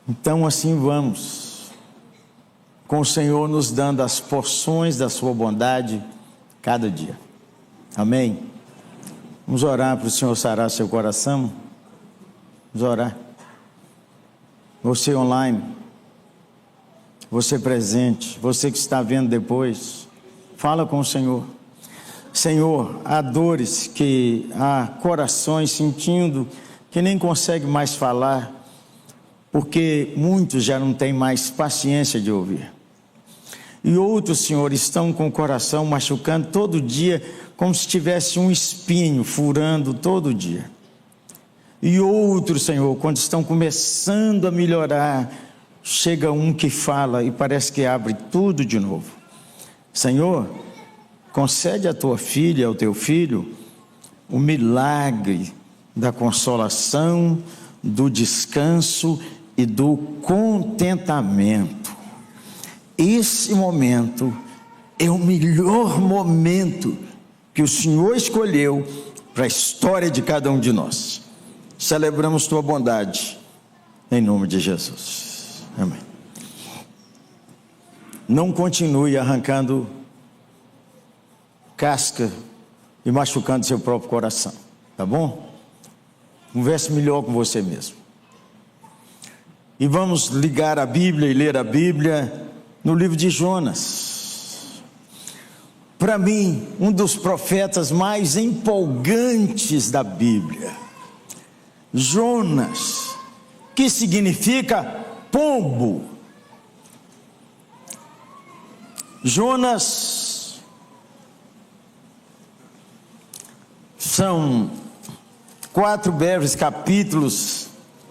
Então assim vamos, com o Senhor nos dando as porções da sua bondade cada dia. Amém? Vamos orar para o Senhor sarar seu coração. Vamos orar. Você online, você presente, você que está vendo depois, fala com o Senhor. Senhor, há dores, há corações sentindo que nem consegue mais falar, porque muitos já não têm mais paciência de ouvir. E outros, Senhor, estão com o coração machucando todo dia, como se tivesse um espinho furando todo dia. E outros, Senhor, quando estão começando a melhorar, chega um que fala e parece que abre tudo de novo. Senhor, concede à tua filha, ao teu filho, o milagre da consolação, do descanso e do contentamento. Esse momento é o melhor momento que o Senhor escolheu para a história de cada um de nós. Celebramos tua bondade, em nome de Jesus. Amém. Não continue arrancando casca e machucando seu próprio coração, tá bom? Converse melhor com você mesmo. E vamos ligar a Bíblia e ler a Bíblia no livro de Jonas. Para mim, um dos profetas mais empolgantes da Bíblia. Jonas, que significa pombo. Jonas são 4 breves capítulos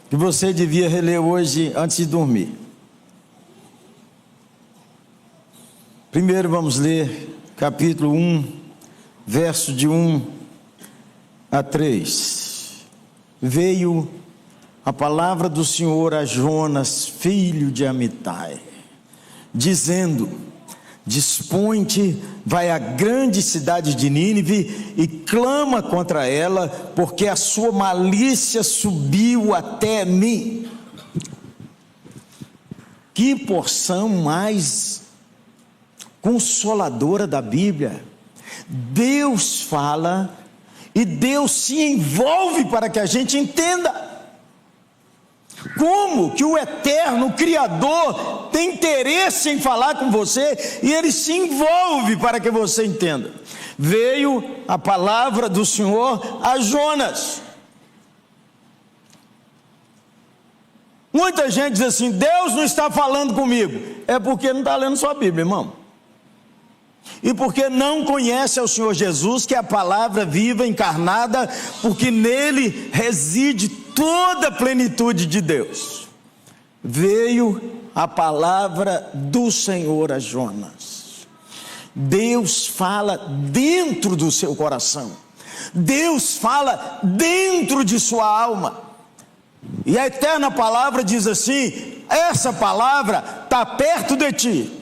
que você devia reler hoje antes de dormir. Primeiro vamos ler capítulo 1, verso de 1 a 3. Veio a palavra do Senhor a Jonas, filho de Amitai, dizendo: dispõe-te, vai à grande cidade de Nínive e clama contra ela, porque a sua malícia subiu até mim. Que porção mais consoladora da Bíblia. Deus fala e Deus se envolve para que a gente entenda. Como que o eterno Criador tem interesse em falar com você e Ele se envolve para que você entenda. Veio a palavra do Senhor a Jonas. Muita gente diz assim: Deus não está falando comigo. É porque não está lendo sua Bíblia, irmão. E porque não conhece ao Senhor Jesus, que é a palavra viva, encarnada, porque nele reside toda a plenitude de Deus. Veio a palavra do Senhor a Jonas. Deus fala dentro do seu coração. Deus fala dentro de sua alma. E a eterna palavra diz assim: essa palavra está perto de ti.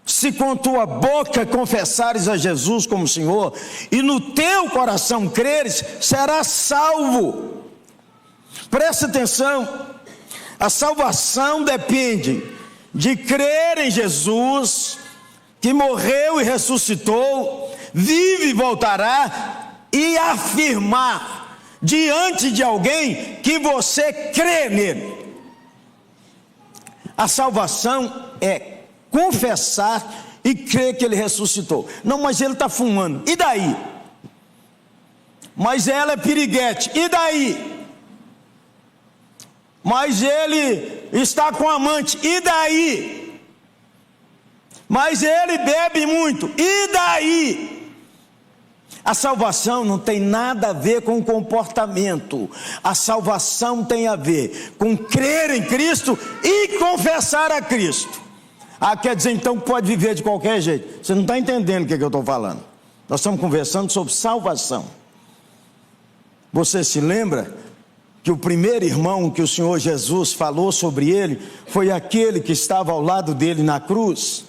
Se com tua boca confessares a Jesus como Senhor, e no teu coração creres, serás salvo. Presta atenção, a salvação depende de crer em Jesus, que morreu e ressuscitou, vive e voltará, e afirmar diante de alguém que você crê nele. A salvação é confessar e crer que ele ressuscitou. Não, mas ele está fumando, e daí? Mas ela é piriguete, e daí? Mas ele está com amante, e daí? Mas ele bebe muito, e daí? A salvação não tem nada a ver com comportamento. A salvação tem a ver com crer em Cristo e confessar a Cristo. Ah, quer dizer então que pode viver de qualquer jeito? Você não está entendendo o que eu estou falando. Nós estamos conversando sobre salvação. Você se lembra que o primeiro irmão que o Senhor Jesus falou sobre ele foi aquele que estava ao lado dele na cruz?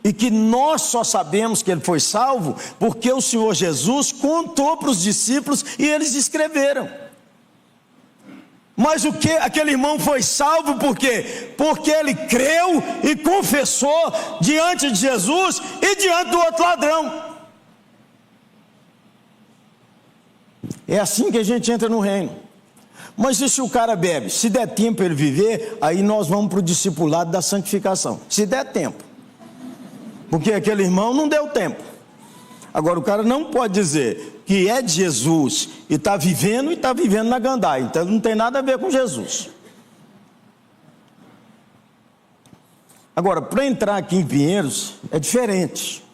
E que nós só sabemos que ele foi salvo porque o Senhor Jesus contou para os discípulos e eles escreveram. Mas o que? Aquele irmão foi salvo por quê? Porque ele creu e confessou diante de Jesus e diante do outro ladrão. É assim que a gente entra no reino. Mas e se o cara bebe? Se der tempo ele viver, aí nós vamos para o discipulado da santificação. Se der tempo. Porque aquele irmão não deu tempo. Agora o cara não pode dizer que é de Jesus e está vivendo na gandaia. Então não tem nada a ver com Jesus. Agora, para entrar aqui em Pinheiros é diferente.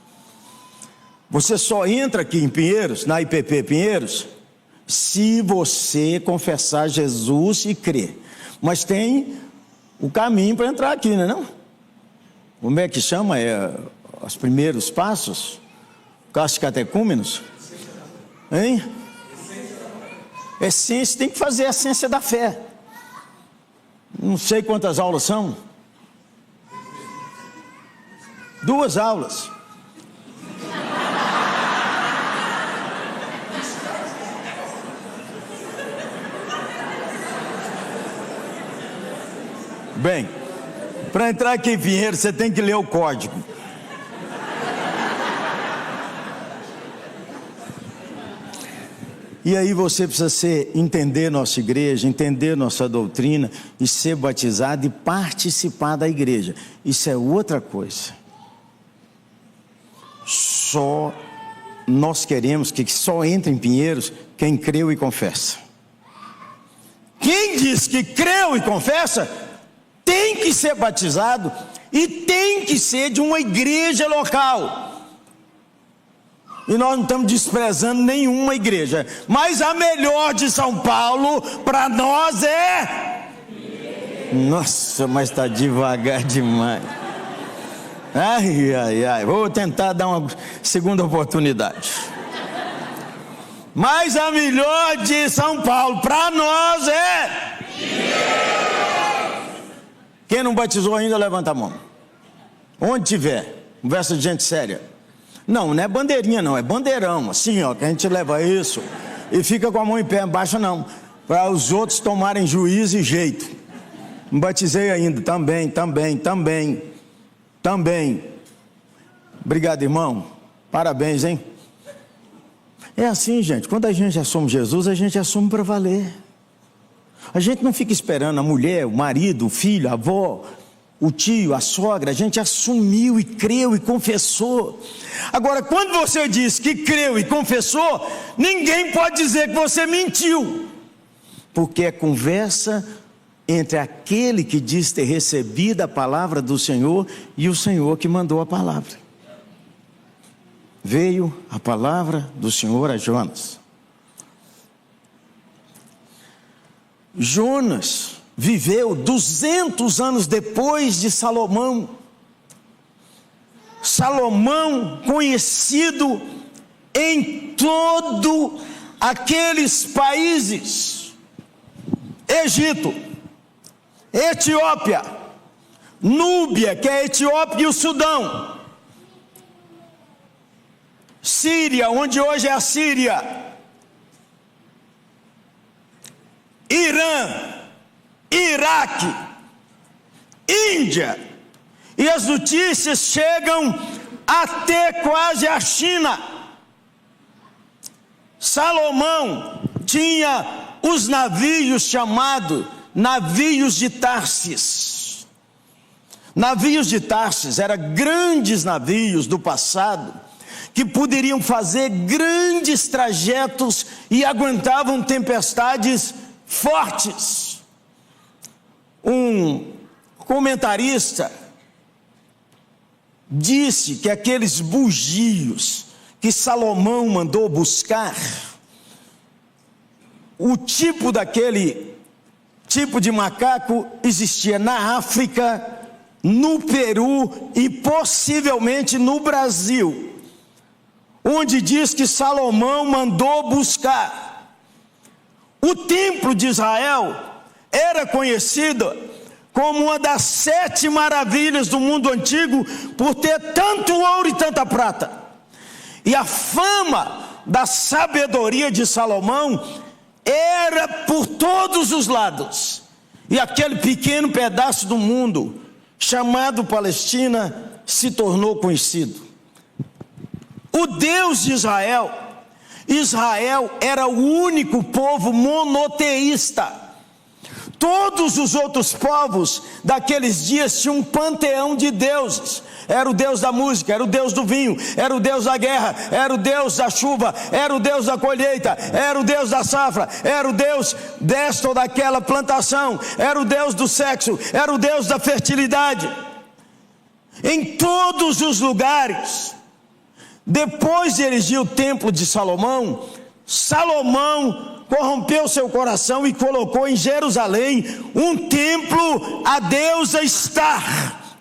Você só entra aqui em Pinheiros, na IPP Pinheiros, se você confessar Jesus e crer. Mas tem o caminho para entrar aqui, não é não? Como é que chama? Os primeiros passos? Castos catecúmenos? Hein? Essência, tem que fazer a essência da fé. Não sei quantas aulas são. 2 aulas. Bem, para entrar aqui em Pinheiro, você tem que ler o código. E aí você precisa entender nossa igreja, entender nossa doutrina, e ser batizado e participar da igreja. Isso é outra coisa. Só nós queremos que só entre em Pinheiros quem creu e confessa. Quem diz que creu e confessa, tem que ser batizado e tem que ser de uma igreja local. E nós não estamos desprezando nenhuma igreja, mas a melhor de São Paulo para nós é... Nossa, mas está devagar demais. Ai, ai, ai, vou tentar dar uma segunda oportunidade. Mas a melhor de São Paulo para nós é... Quem não batizou ainda, levanta a mão. Onde tiver, conversa de gente séria. Não é bandeirinha não, é bandeirão, assim ó, que a gente leva isso e fica com a mão em pé, baixa não, para os outros tomarem juízo e jeito. Não batizei ainda, também. Obrigado, irmão, parabéns, hein? É assim, gente, quando a gente assume Jesus, a gente assume para valer. A gente não fica esperando a mulher, o marido, o filho, a avó, o tio, a sogra. A gente assumiu e creu e confessou. Agora, quando você diz que creu e confessou, ninguém pode dizer que você mentiu, porque é conversa entre aquele que diz ter recebido a palavra do Senhor e o Senhor que mandou a palavra. Veio a palavra do Senhor a Jonas. Jonas viveu 200 anos depois de Salomão. Salomão conhecido em todo aqueles países: Egito, Etiópia, Núbia, que é a Etiópia e o Sudão, Síria, onde hoje é a Síria, Irã, Iraque, Índia, e as notícias chegam até quase a China. Salomão tinha os navios chamados navios de Tarsis. Navios de Tarsis eram grandes navios do passado que poderiam fazer grandes trajetos e aguentavam tempestades fortes. Um comentarista disse que aqueles bugios que Salomão mandou buscar, o tipo daquele tipo de macaco existia na África, no Peru e possivelmente no Brasil, onde diz que Salomão mandou buscar. O templo de Israel era conhecido como uma das 7 maravilhas do mundo antigo, por ter tanto ouro e tanta prata. E a fama da sabedoria de Salomão era por todos os lados. E aquele pequeno pedaço do mundo, chamado Palestina, se tornou conhecido. O Deus de Israel era o único povo monoteísta. Todos os outros povos daqueles dias tinham um panteão de deuses. Era o Deus da música, era o Deus do vinho, era o Deus da guerra, era o Deus da chuva, era o Deus da colheita, era o Deus da safra, era o Deus desta ou daquela plantação, era o Deus do sexo, era o Deus da fertilidade. Em todos os lugares, depois de erigir o templo de Salomão, Salomão corrompeu seu coração e colocou em Jerusalém um templo à deusa Estar,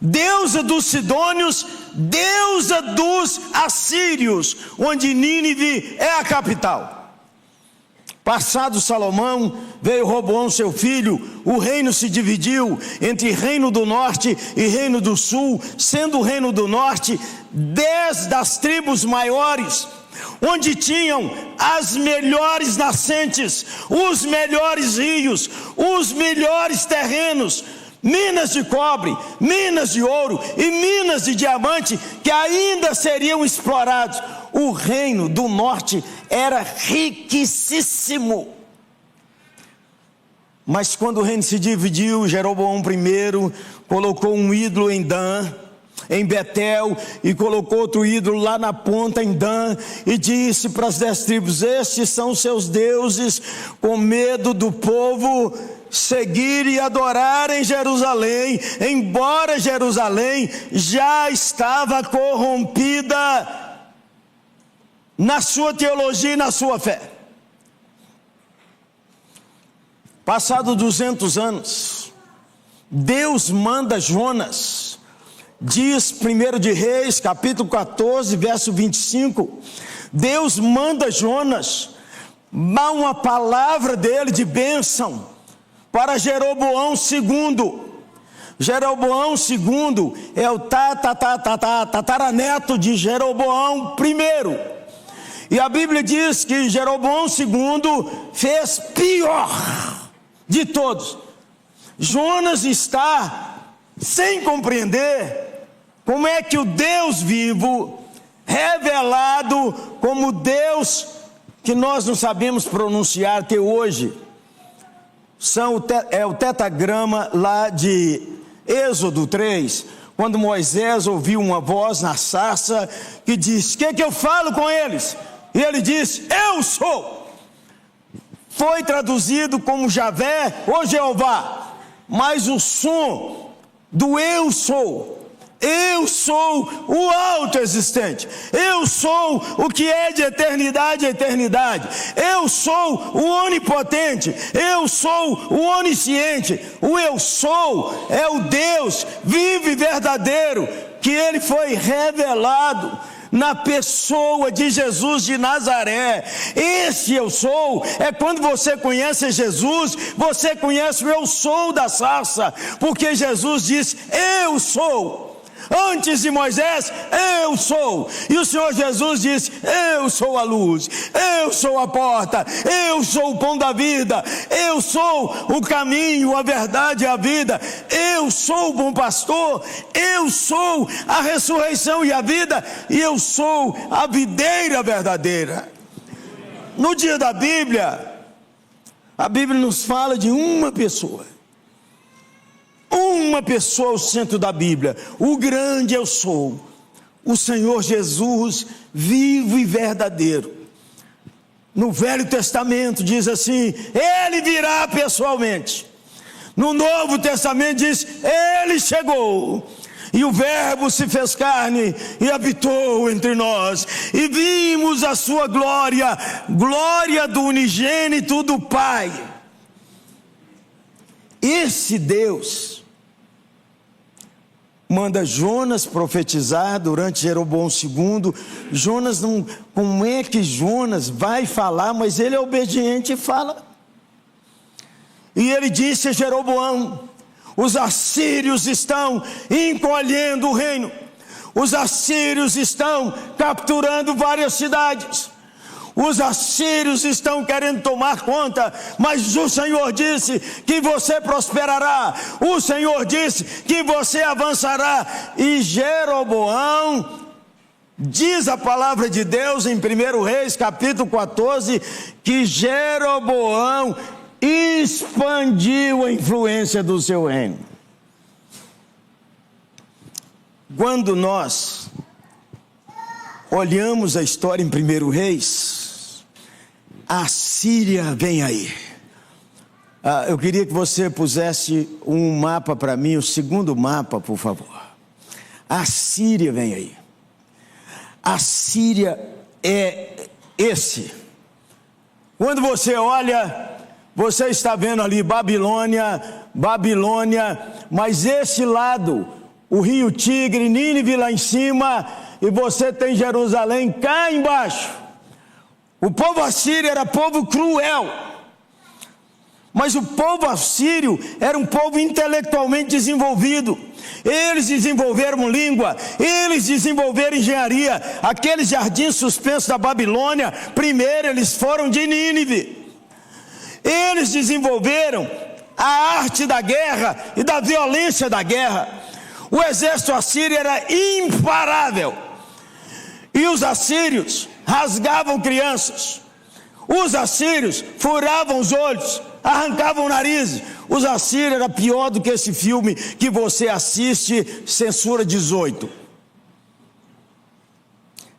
deusa dos sidônios, deusa dos assírios, onde Nínive é a capital. Passado Salomão, veio Roboão seu filho, o reino se dividiu entre reino do norte e reino do sul, sendo o reino do norte 10 das tribos maiores, onde tinham as melhores nascentes, os melhores rios, os melhores terrenos, minas de cobre, minas de ouro e minas de diamante que ainda seriam explorados. O reino do norte era riquíssimo. Mas quando o reino se dividiu, Jeroboão I colocou um ídolo em Dan, em Betel, e colocou outro ídolo lá na ponta em Dan, e disse para as 10 tribos: estes são seus deuses, com medo do povo seguir e adorar em Jerusalém, embora Jerusalém já estava corrompida na sua teologia e na sua fé. Passados 200 anos, Deus manda Jonas. Diz 1 de Reis, capítulo 14, verso 25, Deus manda Jonas dar uma palavra dele de bênção para Jeroboão II. Jeroboão II é o tataraneto de Jeroboão I. E a Bíblia diz que Jeroboão II fez pior de todos. Jonas está sem compreender como é que o Deus vivo, revelado como Deus que nós não sabemos pronunciar até hoje, é o tetagrama lá de Êxodo 3, quando Moisés ouviu uma voz na sarça que diz: o que eu falo com eles? E ele disse: eu sou. Foi traduzido como Javé ou Jeová, mas o som do eu sou o autoexistente, eu sou o que é de eternidade a eternidade, eu sou o onipotente, eu sou o onisciente, o eu sou é o Deus vivo e verdadeiro, que ele foi revelado na pessoa de Jesus de Nazaré. Esse eu sou é quando você conhece Jesus, você conhece o eu sou da sarça, porque Jesus diz: eu sou. Antes de Moisés, eu sou. E o Senhor Jesus disse: eu sou a luz, eu sou a porta, eu sou o pão da vida, eu sou o caminho, a verdade e a vida, eu sou o bom pastor, eu sou a ressurreição e a vida, e eu sou a videira verdadeira. No dia da Bíblia, a Bíblia nos fala de uma pessoa ao centro da Bíblia, o grande eu sou, o Senhor Jesus vivo e verdadeiro. No Velho Testamento diz assim: ele virá pessoalmente. No Novo Testamento diz: ele chegou, e o Verbo se fez carne e habitou entre nós, e vimos a sua glória, glória do unigênito do Pai. Esse Deus manda Jonas profetizar durante Jeroboão II. Jonas não, como é que Jonas vai falar? Mas ele é obediente e fala. E ele disse a Jeroboão: os assírios estão encolhendo o reino, os assírios estão capturando várias cidades, Os assírios estão querendo tomar conta, mas o Senhor disse que você prosperará. O Senhor disse que você avançará. E Jeroboão, diz a palavra de Deus em 1 Reis, capítulo 14, que Jeroboão expandiu a influência do seu reino. Quando nós olhamos a história em 1 Reis, a Síria vem aí. Eu queria que você pusesse um mapa para mim, o segundo mapa, por favor. A Síria vem aí. A Síria é esse. Quando você olha, você está vendo ali Babilônia, mas esse lado, o rio Tigre, Nínive lá em cima, e você tem Jerusalém cá embaixo. O povo assírio era povo cruel, mas o povo assírio era um povo intelectualmente desenvolvido. Eles desenvolveram língua, eles desenvolveram engenharia. Aqueles jardins suspensos da Babilônia, primeiro eles foram de Nínive. Eles desenvolveram a arte da guerra e da violência da guerra. O exército assírio era imparável. E os assírios rasgavam crianças. Os assírios furavam os olhos, arrancavam o nariz. Os assírios era pior do que esse filme que você assiste, Censura 18.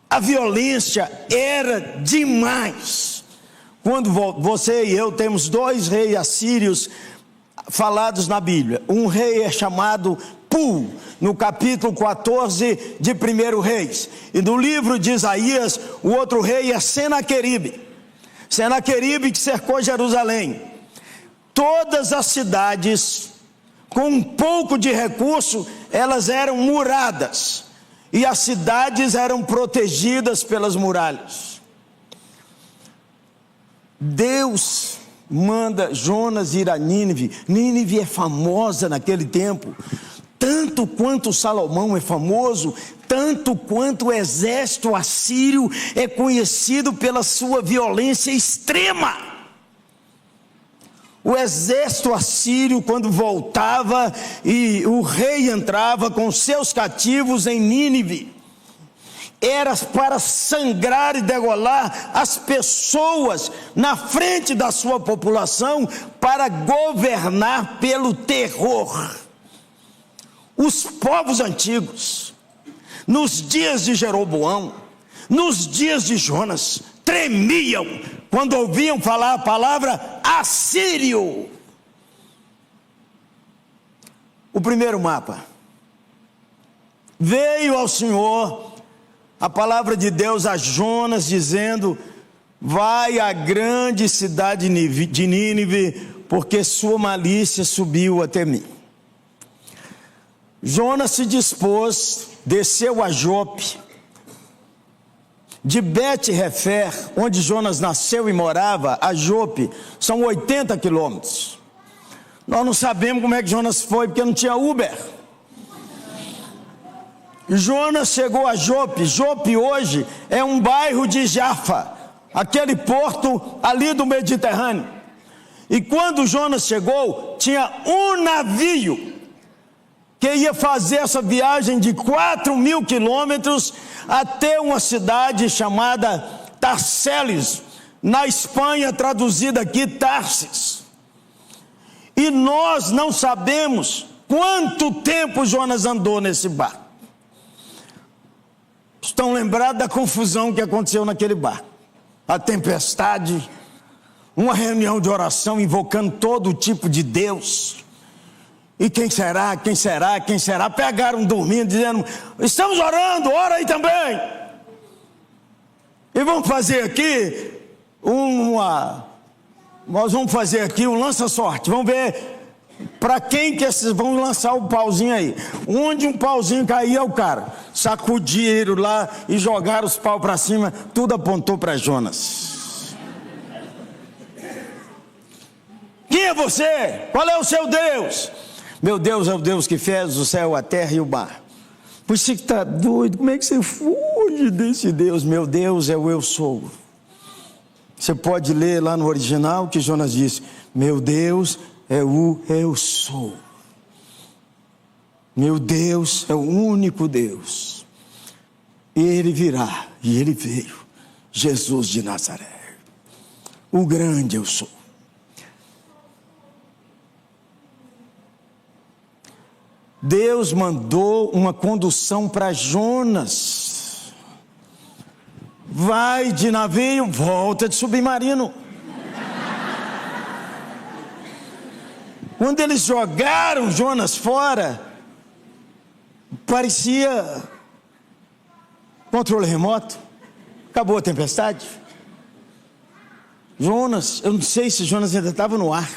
A violência era demais. Quando você e eu temos 2 reis assírios falados na Bíblia. Um rei é chamado Pul, no capítulo 14 de 1 Reis. E no livro de Isaías, o outro rei é Senaqueribe. Senaqueribe que cercou Jerusalém. Todas as cidades, com um pouco de recurso, elas eram muradas. E as cidades eram protegidas pelas muralhas. Deus manda Jonas ir a Nínive. Nínive é famosa naquele tempo. Tanto quanto Salomão é famoso, tanto quanto o exército assírio é conhecido pela sua violência extrema. O exército assírio, quando voltava e o rei entrava com seus cativos em Nínive, era para sangrar e degolar as pessoas na frente da sua população, para governar pelo terror. Os povos antigos, nos dias de Jeroboão, nos dias de Jonas, tremiam quando ouviam falar a palavra assírio. O primeiro mapa. Veio ao Senhor a palavra de Deus a Jonas dizendo: vai à grande cidade de Nínive, porque sua malícia subiu até mim. Jonas se dispôs, desceu a Jope. De Bet-Refer, onde Jonas nasceu e morava, a Jope, são 80 quilômetros. Nós não sabemos como é que Jonas foi, porque não tinha Uber. Jonas chegou a Jope. Jope hoje é um bairro de Jafa, aquele porto ali do Mediterrâneo. E quando Jonas chegou, tinha um navio que ia fazer essa viagem de 4.000 quilômetros até uma cidade chamada Tarsélis, na Espanha, traduzida aqui Tarsis. E nós não sabemos quanto tempo Jonas andou nesse barco. Estão lembrados da confusão que aconteceu naquele barco? A tempestade, uma reunião de oração invocando todo tipo de Deus. E quem será, quem será, quem será? Pegaram dormindo, dizendo: estamos orando, ora aí também. E vamos fazer aqui nós vamos fazer aqui um lança-sorte. Vamos ver para quem que esses vão lançar o pauzinho aí. Onde um pauzinho caía, o cara sacudiram lá e jogaram os paus para cima. Tudo apontou para Jonas. Quem é você? Qual é o seu Deus? Meu Deus é o Deus que fez o céu, a terra e o mar. Você que está doido, como é que você fuge desse Deus? Meu Deus é o eu sou. Você pode ler lá no original que Jonas disse: meu Deus é o eu sou. Meu Deus é o único Deus. Ele virá, e ele veio, Jesus de Nazaré, o grande eu sou. Deus mandou uma condução para Jonas: vai de navio, volta de submarino. Quando eles jogaram Jonas fora, parecia controle remoto, acabou a tempestade. Jonas, eu não sei se Jonas ainda estava no ar,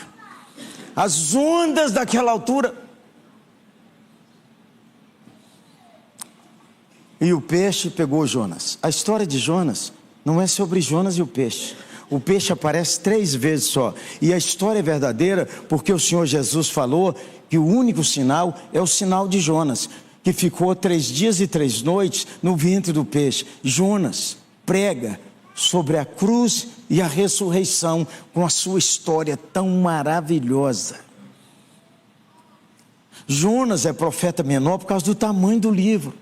as ondas daquela altura, e o peixe pegou Jonas. A história de Jonas não é sobre Jonas e o peixe. O peixe aparece 3 vezes só, e a história é verdadeira porque o Senhor Jesus falou que o único sinal é o sinal de Jonas, que ficou 3 dias e 3 noites no ventre do peixe. Jonas prega sobre a cruz e a ressurreição com a sua história tão maravilhosa. Jonas é profeta menor por causa do tamanho do livro.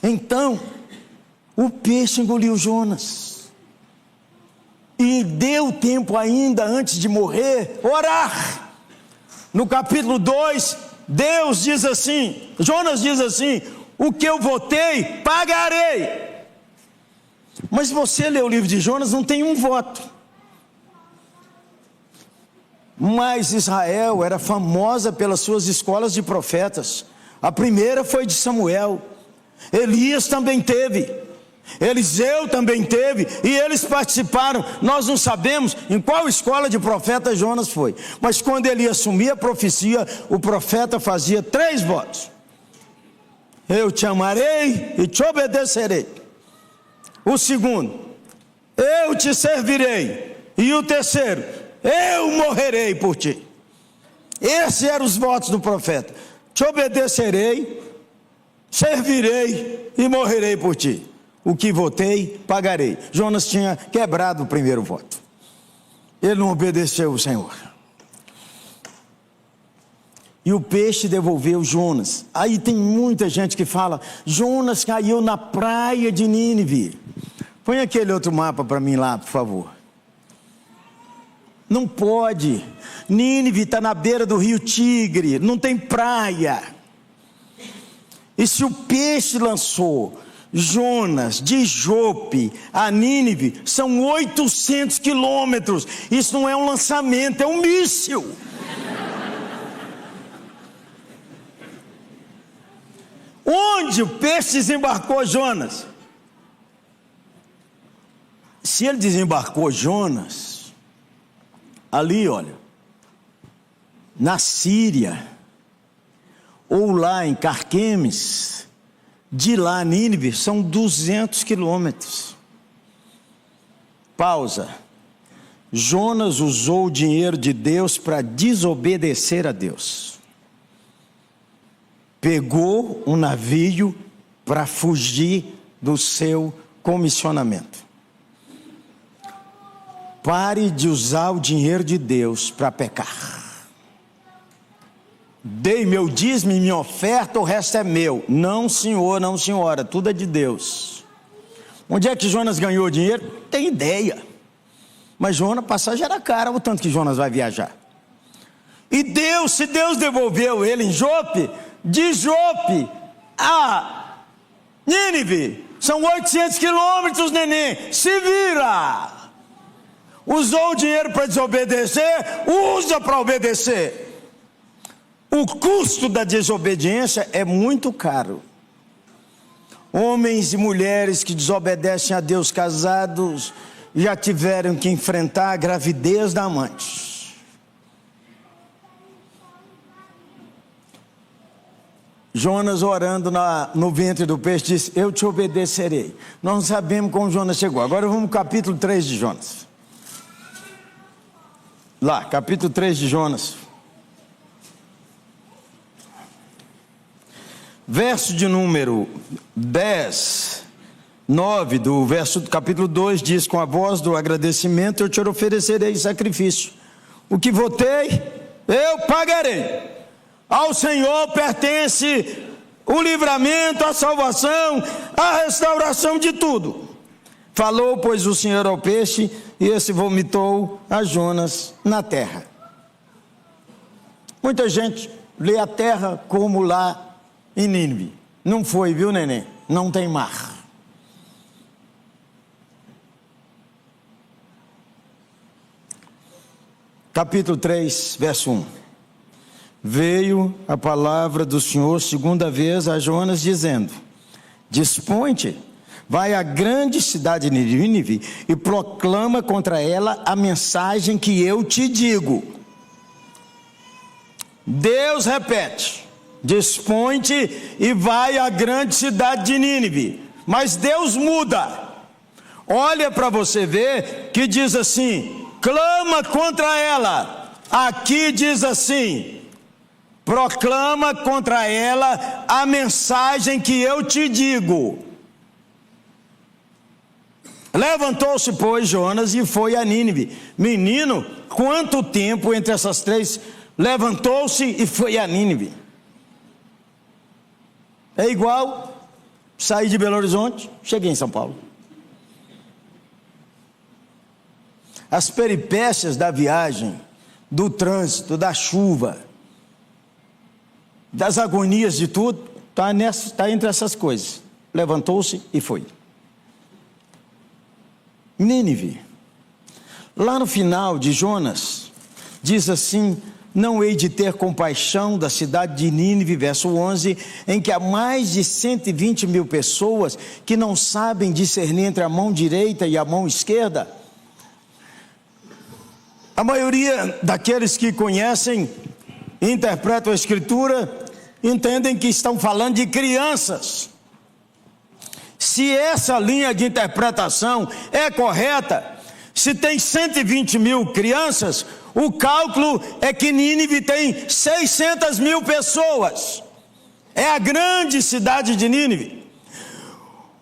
Então, o peixe engoliu Jonas, e deu tempo ainda antes de morrer orar. No capítulo 2, Deus diz assim, Jonas diz assim: o que eu votei, pagarei. Mas se você ler o livro de Jonas, não tem um voto. Mas Israel era famosa pelas suas escolas de profetas. A primeira foi de Samuel. Elias também teve, Eliseu também teve, e eles participaram. Nós não sabemos em qual escola de profeta Jonas foi, mas quando ele assumia a profecia, o profeta fazia 3 votos: eu te amarei e te obedecerei. O segundo: eu te servirei. E o terceiro: eu morrerei por ti. Esses eram os votos do profeta: te obedecerei, servirei e morrerei por ti. O que votei, pagarei. Jonas tinha quebrado o primeiro voto. Ele não obedeceu o Senhor. E o peixe devolveu Jonas. Aí tem muita gente que fala: Jonas caiu na praia de Nínive. Põe aquele outro mapa para mim lá, por favor. Não pode. Nínive está na beira do rio Tigre, não tem praia. E se o peixe lançou Jonas de Jope a Nínive, são 800 quilômetros. Isso não é um lançamento, é um míssil. Onde o peixe desembarcou Jonas? Se ele desembarcou Jonas ali, olha, na Síria, ou lá em Carquemes, de lá a Nínive são 200 quilômetros. Pausa. Jonas usou o dinheiro de Deus para desobedecer a Deus. Pegou um navio para fugir do seu comissionamento. Pare de usar o dinheiro de Deus para pecar. Dei meu dízimo e minha oferta, o resto é meu. Não, senhor, não, senhora, tudo é de Deus. Onde é que Jonas ganhou dinheiro? Não tem ideia. Mas Jonas, passagem era cara, o tanto que Jonas vai viajar. E Deus, se Deus devolveu ele em Jope, de Jope a Nínive, são 800 quilômetros, neném, se vira. Usou o dinheiro para desobedecer, usa para obedecer. O custo da desobediência é muito caro. Homens e mulheres que desobedecem a Deus casados já tiveram que enfrentar a gravidez da amante. Jonas, orando no ventre do peixe, disse: eu te obedecerei. Nós não sabemos como Jonas chegou. Agora vamos ao capítulo 3 de Jonas. Lá, capítulo 3 de Jonas. Verso de número 10, 9 do verso do capítulo 2 diz: com a voz do agradecimento eu te oferecerei sacrifício. O que votei, eu pagarei. Ao Senhor pertence o livramento, a salvação, a restauração de tudo. Falou, pois, o Senhor ao peixe, e esse vomitou a Jonas na terra. Muita gente lê a terra como lá em Nínive. Não foi, viu, neném? Não tem mar. Capítulo 3, verso 1. Veio a palavra do Senhor segunda vez a Jonas, dizendo: dispõe-te, vai à grande cidade de Nínive e proclama contra ela a mensagem que eu te digo. Deus repete: dispõe-te e vai à grande cidade de Nínive. Mas Deus muda. Olha para você ver que diz assim: clama contra ela. Aqui diz assim: proclama contra ela a mensagem que eu te digo. Levantou-se, pois, Jonas e foi a Nínive. Menino, quanto tempo entre essas três? Levantou-se e foi a Nínive. É igual sair de Belo Horizonte, cheguei em São Paulo. As peripécias da viagem, do trânsito, da chuva, das agonias de tudo, está entre essas coisas. Levantou-se e foi. Nínive. Lá no final de Jonas, diz assim: não hei de ter compaixão da cidade de Nínive, verso 11, em que há mais de 120 mil pessoas que não sabem discernir entre a mão direita e a mão esquerda. A maioria daqueles que conhecem e interpretam a Escritura entendem que estão falando de crianças. Se essa linha de interpretação é correta, se tem 120 mil crianças, o cálculo é que Nínive tem 600 mil pessoas. É a grande cidade de Nínive,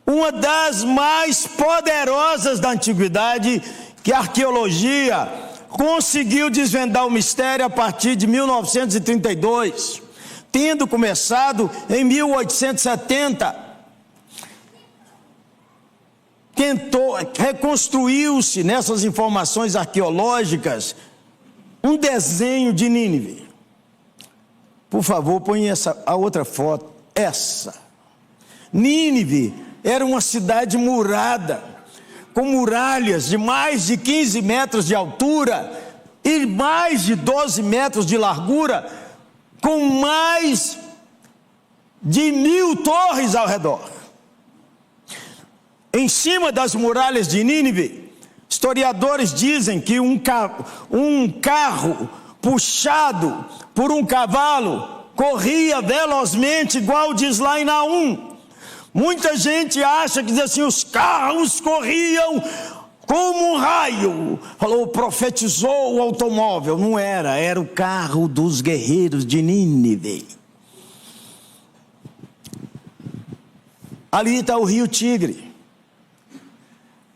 uma das mais poderosas da antiguidade, que a arqueologia conseguiu desvendar o mistério a partir de 1932, tendo começado em 1870. Reconstruiu-se nessas informações arqueológicas um desenho de Nínive. Por favor, põe a outra foto. Essa. Nínive era uma cidade murada, com muralhas de mais de 15 metros de altura e mais de 12 metros de largura, com mais de 1.000 torres ao redor. Em cima das muralhas de Nínive, historiadores dizem que um carro puxado por um cavalo corria velozmente, igual diz lá em Naum. Muita gente acha que diz assim: os carros corriam como um raio. Falou, profetizou o automóvel. Não era, era o carro dos guerreiros de Nínive. Ali está o rio Tigre.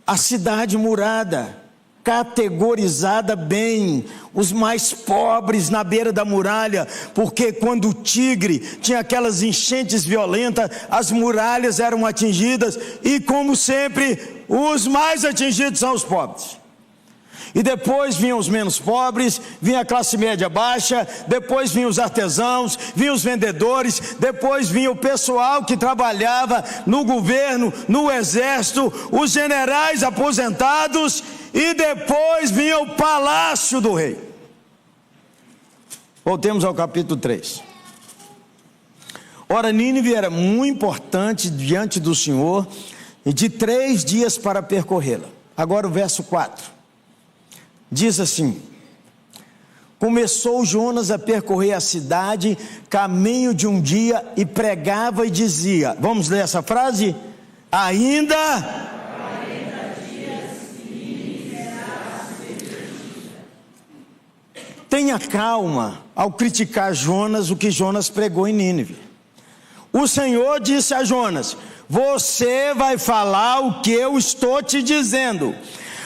A cidade murada, categorizada bem, os mais pobres na beira da muralha, porque quando o Tigre tinha aquelas enchentes violentas, as muralhas eram atingidas, e como sempre, os mais atingidos são os pobres. E depois vinham os menos pobres, vinha a classe média baixa, depois vinham os artesãos, vinham os vendedores, depois vinha o pessoal que trabalhava no governo, no exército, os generais aposentados, e depois vinha o palácio do rei. Voltemos ao capítulo 3. Ora, Nínive era muito importante diante do Senhor, e de 3 dias para percorrê-la. Agora o verso 4. Diz assim: começou Jonas a percorrer a cidade, caminho de um dia, e pregava e dizia, vamos ler essa frase? Ainda tenha calma ao criticar Jonas, o que Jonas pregou em Nínive. O Senhor disse a Jonas: você vai falar o que eu estou te dizendo.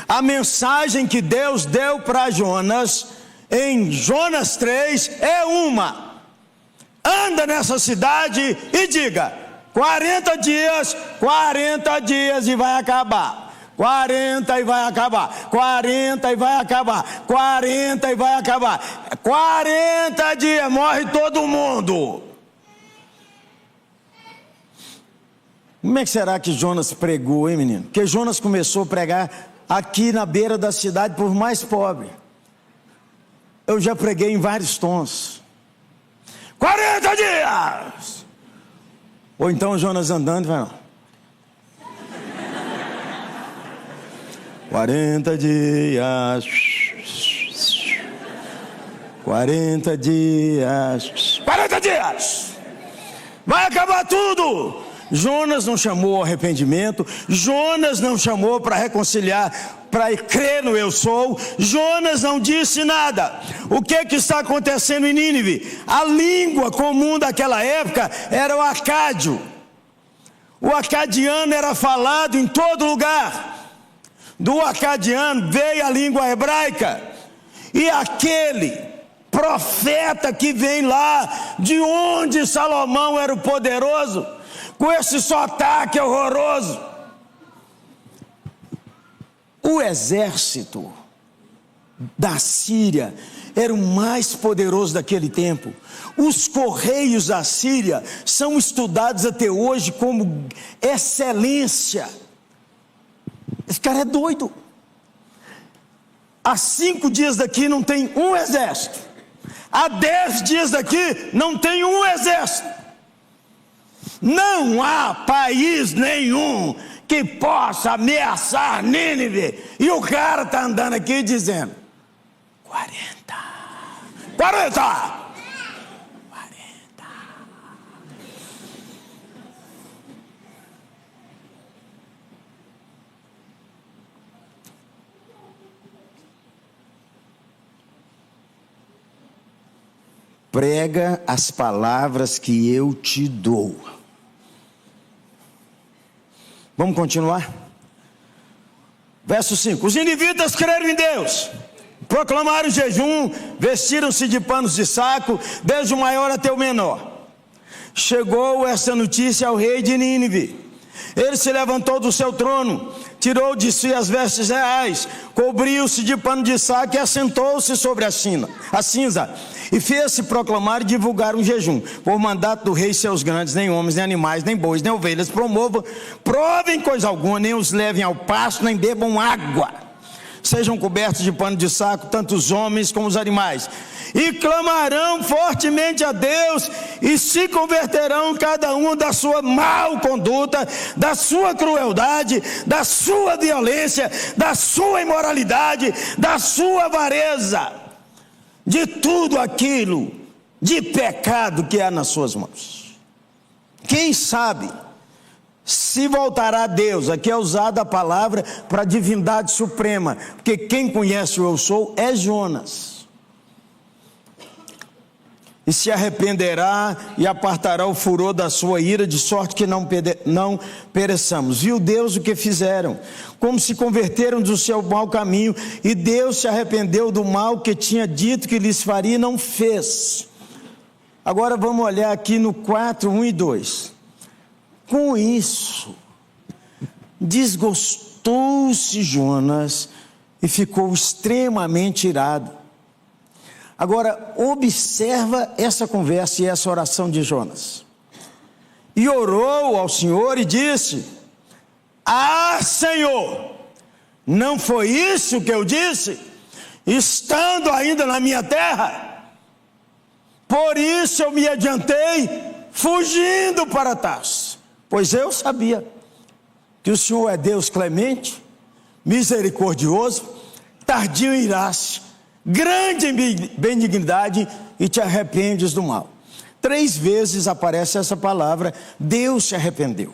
A mensagem que Deus deu para Jonas, em Jonas 3, é uma: anda nessa cidade e diga, 40 dias e vai acabar. 40 e vai acabar, 40 e vai acabar, 40 e vai acabar, 40 dias, morre todo mundo. Como é que será que Jonas pregou, hein, menino? Porque Jonas começou a pregar aqui na beira da cidade, por mais pobre. Eu já preguei em vários tons. 40 dias! Ou então Jonas andando e vai não. 40 dias. 40 dias. 40 dias! Vai acabar tudo! Jonas não chamou arrependimento, Jonas não chamou para reconciliar, para crer no eu sou, Jonas não disse nada. O que está acontecendo em Nínive? A língua comum daquela época era o acádio. O acadiano era falado em todo lugar. Do acadiano veio a língua hebraica, e aquele profeta que vem lá, de onde Salomão era o poderoso, com esse sotaque horroroso. O exército da Síria era o mais poderoso daquele tempo. Os correios da Síria são estudados até hoje como excelência. Esse cara é doido. Há 5 dias daqui não tem um exército. Há 10 dias daqui não tem um exército. Não há país nenhum que possa ameaçar Nínive. E o cara está andando aqui dizendo 40. Prega as palavras que eu te dou. Vamos continuar? Verso 5: os ninivitas creram em Deus, proclamaram jejum, vestiram-se de panos de saco, desde o maior até o menor. Chegou essa notícia ao rei de Nínive. Ele se levantou do seu trono, tirou de si as vestes reais, cobriu-se de pano de saco e assentou-se sobre a cinza, e fez-se proclamar e divulgar um jejum, por mandato do rei. Seus grandes, nem homens, nem animais, nem bois, nem ovelhas provem coisa alguma, nem os levem ao pasto, nem bebam água. Sejam cobertos de pano de saco, tanto os homens como os animais, e clamarão fortemente a Deus, e se converterão cada um da sua mal conduta, da sua crueldade, da sua violência, da sua imoralidade, da sua avareza, de tudo aquilo de pecado que há nas suas mãos. Quem sabe se voltará a Deus? Aqui é usada a palavra para a divindade suprema, porque quem conhece o eu sou é Jonas. E se arrependerá e apartará o furor da sua ira, de sorte que não pereçamos. Viu Deus o que fizeram? Como se converteram do seu mau caminho, e Deus se arrependeu do mal que tinha dito que lhes faria e não fez. Agora vamos olhar aqui no 4, 1 e 2. Com isso, desgostou-se Jonas e ficou extremamente irado. Agora, observa essa conversa e essa oração de Jonas. E orou ao Senhor e disse: ah, Senhor, não foi isso que eu disse, estando ainda na minha terra? Por isso eu me adiantei, fugindo para Tarso, pois eu sabia que o Senhor é Deus clemente, misericordioso, tardio em irar-se, grande em benignidade, e te arrependes do mal. 3 vezes aparece essa palavra: Deus se arrependeu.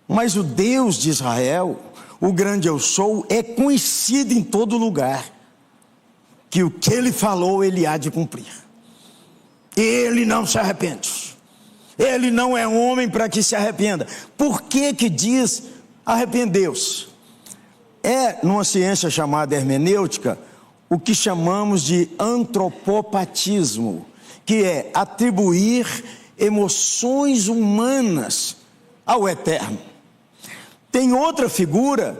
Mas o Deus de Israel, o grande eu sou, é conhecido em todo lugar, que o que ele falou ele há de cumprir. Ele não se arrepende. Ele não é homem para que se arrependa. Por que que diz arrependeu-se? É, numa ciência chamada hermenêutica, o que chamamos de antropopatismo, que é atribuir emoções humanas ao eterno. Tem outra figura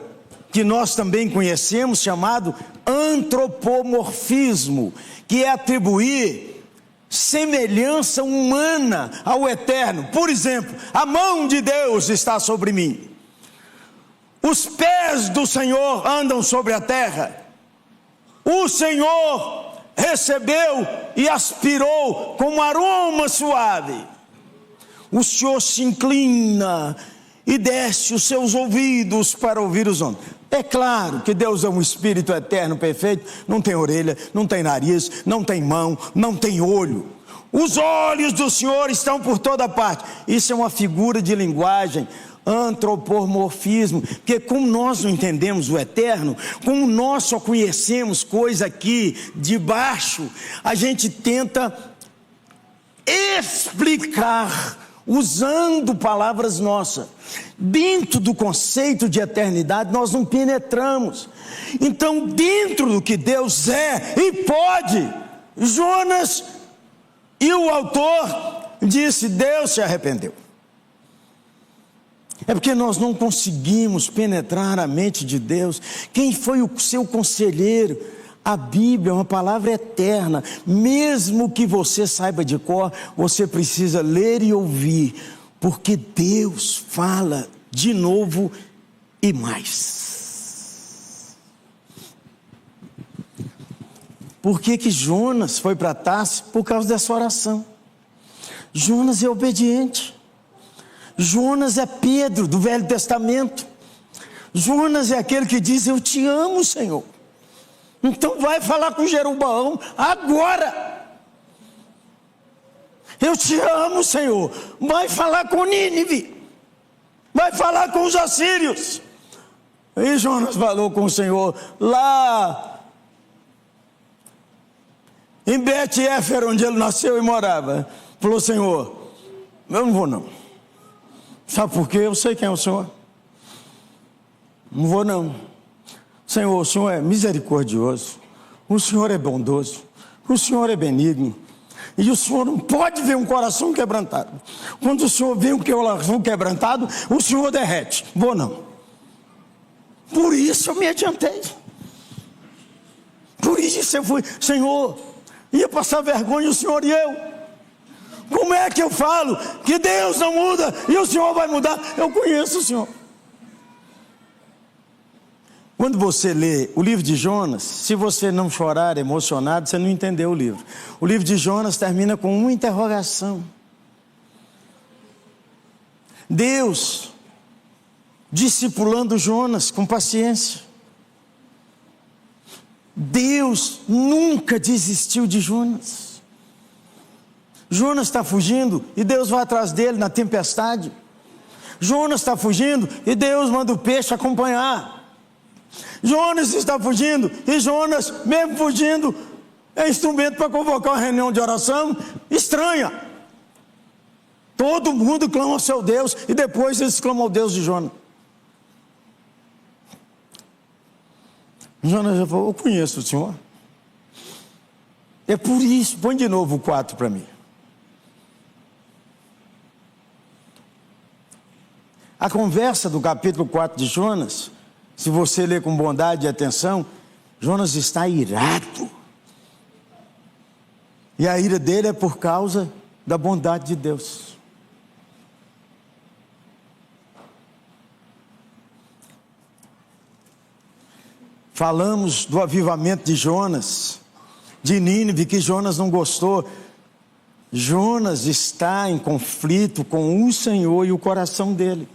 que nós também conhecemos, chamado antropomorfismo, que é atribuir semelhança humana ao eterno. Por exemplo, a mão de Deus está sobre mim, os pés do Senhor andam sobre a terra, o Senhor recebeu e aspirou com um aroma suave, o Senhor se inclina e desce os seus ouvidos para ouvir os homens. É claro que Deus é um Espírito eterno, perfeito, não tem orelha, não tem nariz, não tem mão, não tem olho. Os olhos do Senhor estão por toda parte. Isso é uma figura de linguagem, antropomorfismo, porque como nós não entendemos o eterno, como nós só conhecemos coisa aqui de baixo, a gente tenta explicar usando palavras nossas. Dentro do conceito de eternidade nós não penetramos. Então, dentro do que Deus é e pode, Jonas e o autor disse: Deus se arrependeu. É porque nós não conseguimos penetrar a mente de Deus. Quem foi o seu conselheiro? A Bíblia é uma palavra eterna. Mesmo que você saiba de cor, você precisa ler e ouvir, porque Deus fala de novo e mais. Por que que Jonas foi para Tarsis? Por causa dessa oração. Jonas é obediente. Jonas é Pedro do Velho Testamento. Jonas é aquele que diz: eu te amo, Senhor. Então vai falar com Jeroboão agora. Eu te amo, Senhor. Vai falar com Nínive. Vai falar com os assírios. E Jonas falou com o Senhor lá em Bet-Éfer, onde ele nasceu e morava. Falou: Senhor, eu não vou não. Sabe por quê? Eu sei quem é o Senhor. Não vou não. Senhor, o Senhor é misericordioso, o Senhor é bondoso, o Senhor é benigno, e o Senhor não pode ver um coração quebrantado. Quando o Senhor vê um coração quebrantado, o Senhor derrete. Vou não. Por isso eu me adiantei. Por isso eu fui. Senhor, ia passar vergonha o Senhor e eu. Como é que eu falo que Deus não muda e o Senhor vai mudar? Eu conheço o Senhor. Quando você lê o livro de Jonas, se você não chorar emocionado, você não entendeu o livro. O livro de Jonas termina com uma interrogação. Deus discipulando Jonas com paciência. Deus nunca desistiu de Jonas. Jonas está fugindo e Deus vai atrás dele na tempestade. Jonas está fugindo e Deus manda o peixe acompanhar. Jonas está fugindo e Jonas, mesmo fugindo, é instrumento para convocar uma reunião de oração estranha. Todo mundo clama ao seu Deus e depois eles clamam ao Deus de Jonas. Jonas já falou: eu conheço o Senhor. É por isso. Põe de novo o 4 para mim. A conversa do capítulo 4 de Jonas, se você ler com bondade e atenção, Jonas está irado. E a ira dele é por causa da bondade de Deus. Falamos do avivamento de Jonas, de Nínive, que Jonas não gostou. Jonas está em conflito com o Senhor e o coração dele.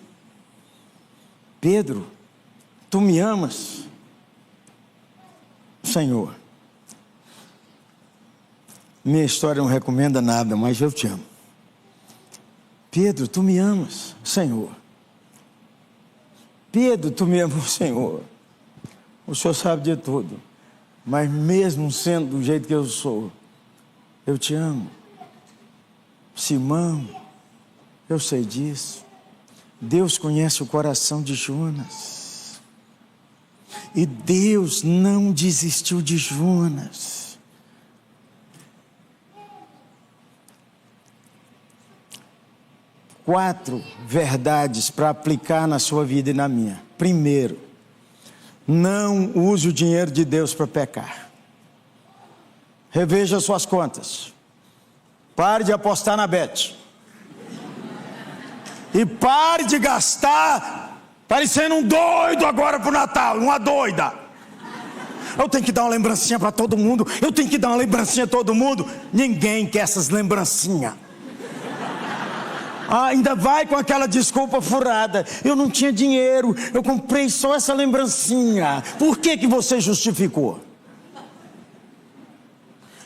Pedro, tu me amas? Senhor, minha história não recomenda nada, mas eu te amo. Pedro, tu me amas? Senhor. Pedro, tu me amas, Senhor. O Senhor sabe de tudo, mas mesmo sendo do jeito que eu sou, eu te amo. Simão, Eu sei disso. Deus conhece o coração de Jonas. E Deus não desistiu de Jonas. Quatro verdades para aplicar na sua vida e na minha. Primeiro, não use o dinheiro de Deus para pecar. Reveja suas contas. Pare de apostar na Bet. E pare de gastar parecendo um doido agora pro Natal, uma doida. Eu tenho que dar uma lembrancinha para todo mundo. Eu tenho que dar uma lembrancinha a todo mundo. Ninguém quer essas lembrancinhas. Ainda vai com aquela desculpa furada. Eu não tinha dinheiro, eu comprei só essa lembrancinha. Por que que você justificou?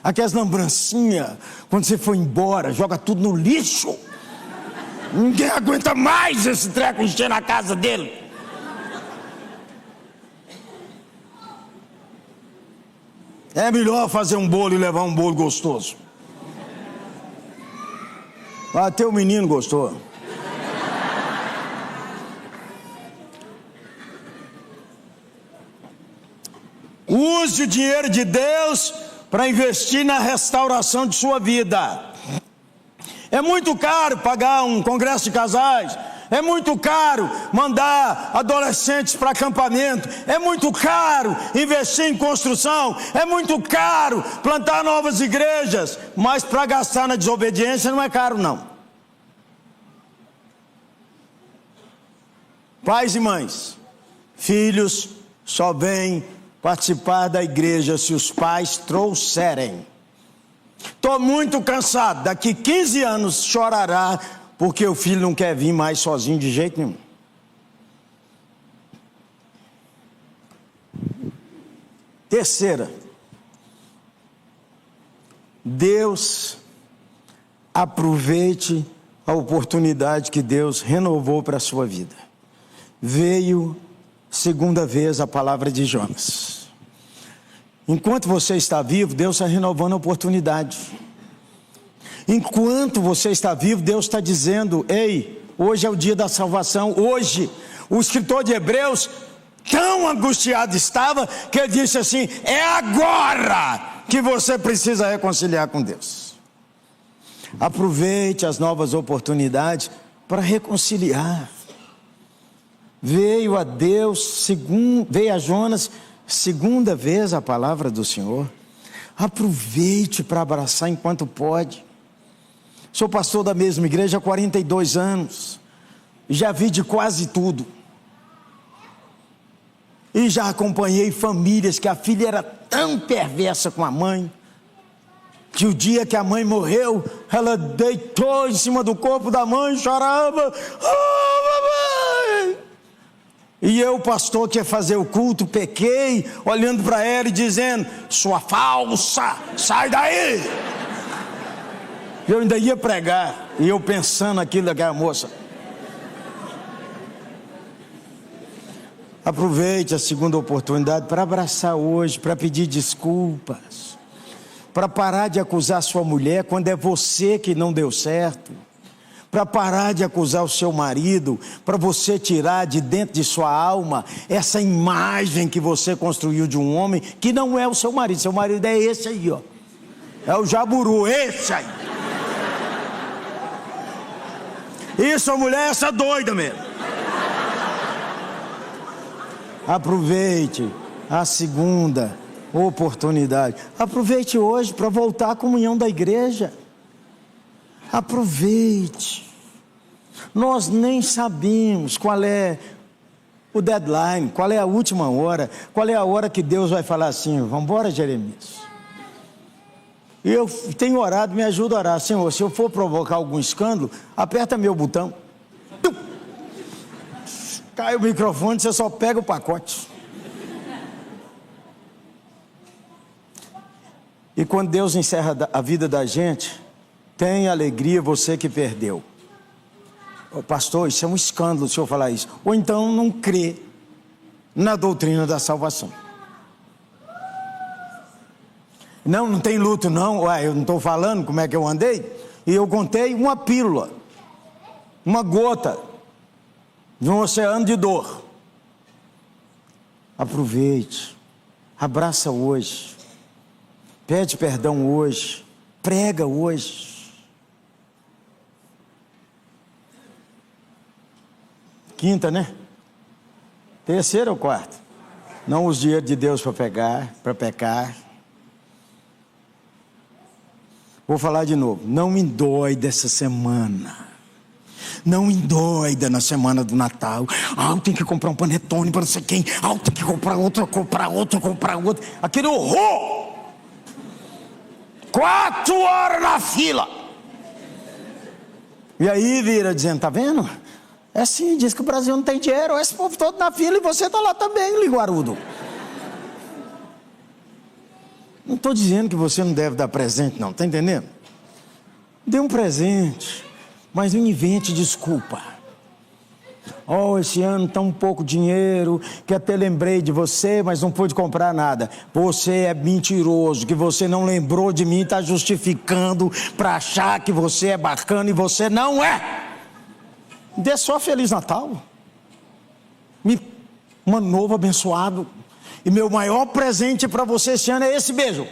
Aquelas lembrancinhas, quando você for embora, joga tudo no lixo. Ninguém aguenta mais esse treco encher na casa dele. É melhor fazer um bolo e levar um bolo gostoso. Até o menino gostou. Use o dinheiro de Deus para investir na restauração de sua vida. É muito caro pagar um congresso de casais. É muito caro mandar adolescentes para acampamento. É muito caro investir em construção. É muito caro plantar novas igrejas. Mas para gastar na desobediência não é caro, não. Pais e mães, filhos só vêm participar da igreja se os pais trouxerem. Estou muito cansado, daqui 15 anos chorará porque o filho não quer vir mais sozinho de jeito nenhum. Terceira, Deus, aproveite a oportunidade que Deus renovou para a sua vida. Veio segunda vez a palavra de Jonas. Enquanto você está vivo, Deus está renovando a oportunidade. Enquanto você está vivo, Deus está dizendo: ei, hoje é o dia da salvação. Hoje, o escritor de Hebreus, tão angustiado estava, que ele disse assim: é agora que você precisa reconciliar com Deus. Aproveite as novas oportunidades para reconciliar. Veio a Jonas segunda vez a palavra do Senhor. Aproveite para abraçar enquanto pode. Sou pastor da mesma igreja há 42 anos. Já vi de quase tudo. E já acompanhei famílias que a filha era tão perversa com a mãe, que o dia que a mãe morreu, ela deitou em cima do corpo da mãe e chorava: oh, mamãe! E eu, pastor, que ia fazer o culto, pequei, olhando para ela e dizendo: sua falsa, sai daí! Eu ainda ia pregar, e eu pensando aquilo daquela moça. Aproveite a segunda oportunidade para abraçar hoje, para pedir desculpas, para parar de acusar sua mulher quando é você que não deu certo, para parar de acusar o seu marido, para você tirar de dentro de sua alma essa imagem que você construiu de um homem que não é o seu marido é esse aí, ó, é o jaburu, esse aí. E sua mulher é essa doida mesmo. Aproveite a segunda oportunidade. Aproveite hoje para voltar à comunhão da igreja. Aproveite. Nós nem sabemos qual é o deadline, qual é a última hora, qual é a hora que Deus vai falar assim: vamos embora, Jeremias. E eu tenho orado, me ajuda a orar: Senhor, se eu for provocar algum escândalo, aperta meu botão. Cai o microfone, você só pega o pacote. E quando Deus encerra a vida da gente, tem alegria você que perdeu. Oh, pastor, isso é um escândalo o senhor falar isso. Ou então não crê na doutrina da salvação. Não tem luto não. Ué, eu não estou falando como é que eu andei. E eu contei uma pílula. uma gota de um oceano de dor. Aproveite, abraça hoje, pede perdão hoje, prega hoje. Quinta, né? Terceira ou quarta? Não use dinheiro de Deus para pecar. Vou falar de novo. Não endoida essa semana. Não endoida na semana do Natal. Eu tenho que comprar um panetone para não sei quem. Eu tenho que comprar outro. Aquele horror. 4 horas na fila. E aí vira dizendo, tá vendo? É assim, diz que o Brasil não tem dinheiro. Esse povo todo na fila e você está lá também, liguarudo. Não estou dizendo que você não deve dar presente, não, está entendendo? Dê um presente, mas não invente desculpa. Esse ano está um pouco dinheiro, que até lembrei de você, mas não pude comprar nada. Você é mentiroso, que você não lembrou de mim, está justificando para achar que você é bacana e você não é. Dê só Feliz Natal. Um ano novo abençoado. E meu maior presente para você esse ano é esse beijo.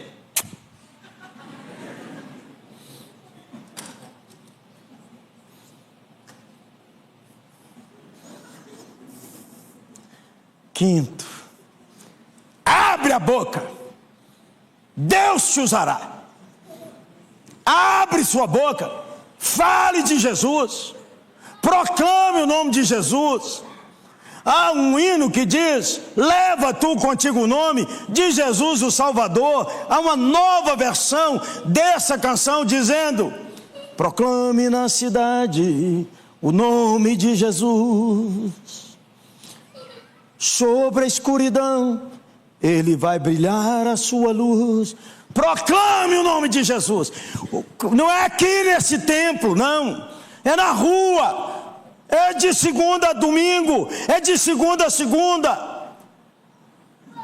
Quinto, abre a boca, Deus te usará. Abre sua boca, fale de Jesus, proclame o nome de Jesus. Há um hino que diz, leva tu contigo o nome de Jesus o Salvador. Há uma nova versão dessa canção dizendo, proclame na cidade o nome de Jesus. Sobre a escuridão, Ele vai brilhar a sua luz. Proclame o nome de Jesus. Não é aqui nesse templo, não. É na rua. É de segunda a domingo. É de segunda a segunda.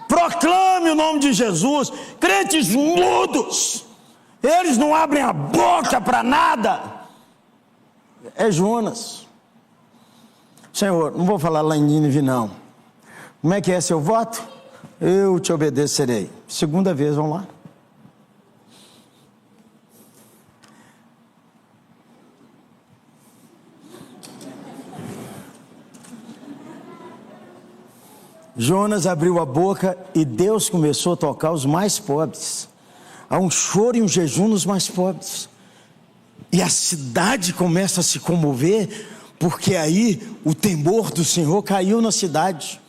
Proclame o nome de Jesus. Crentes mudos. Eles não abrem a boca para nada. É Jonas. Senhor, não vou falar lá em Nínive, não. Como é que é seu voto? Eu te obedecerei. Segunda vez, vamos lá. Jonas abriu a boca e Deus começou a tocar os mais pobres. Há um choro e um jejum nos mais pobres. E a cidade começa a se comover, porque aí o temor do Senhor caiu na cidade.